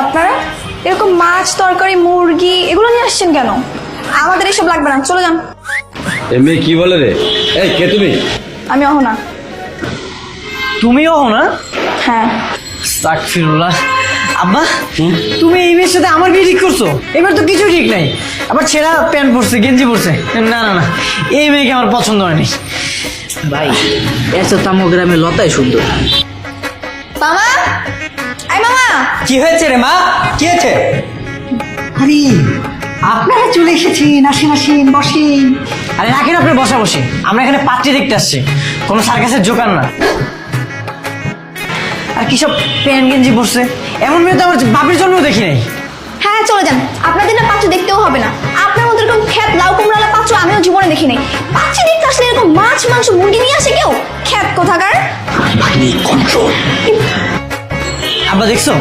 আপনারা? এরকম মাছ তরকারি মুরগি এগুলো নিয়ে আসছেন কেন? আমাদের এসব লাগবে না, চলে যান। এমনি কি বলে রে? এই কে তুমি? আমি অহনা। তুমিও হও না? হ্যাঁ। আস্তাগফিরুল্লাহ। আব্বা তুমি এই মেয়ের সাথে আমার বিয়ে ঠিক করছো? এবার তো কিছু ঠিক নাই, আবার ছেঁড়া প্যান্ট পরছে গেঞ্জি পরছে। না না না, এই মেয়েকে আমার পছন্দ হয়নি। ভাই এর তো তামো গ্রামে লতাই সুন্দর। মামা, আই মামা। কি হয়েছে রে মা? কি হয়েছে? আরে আপনারা চলে এসেছেন, আসেন আসেন বসেন। আরে রাখেন আপনি বসা বসে, আমরা এখানে পাত্রী দেখতে আসছি, কোনো সার্কাসের জোকার না। আর কি সব প্যান্ট গেঞ্জি পরছে, এমন মেয়ে তো আমার বাপের জন্ম দেখি নাই। হ্যাঁ চলে যান, আপনাদের না পাত্র দেখতেও হবে না। আপনার মতো এরকম খ্যাত লাউ কুমড়ালা পাত্র আমিও জীবনে দেখি নাই। পাত্রী দেখতে আসলে এরকম মাছ মাংস মুরগি নিয়ে আসে কেউ? খ্যাত কোথাকার। আব্বা দেখছো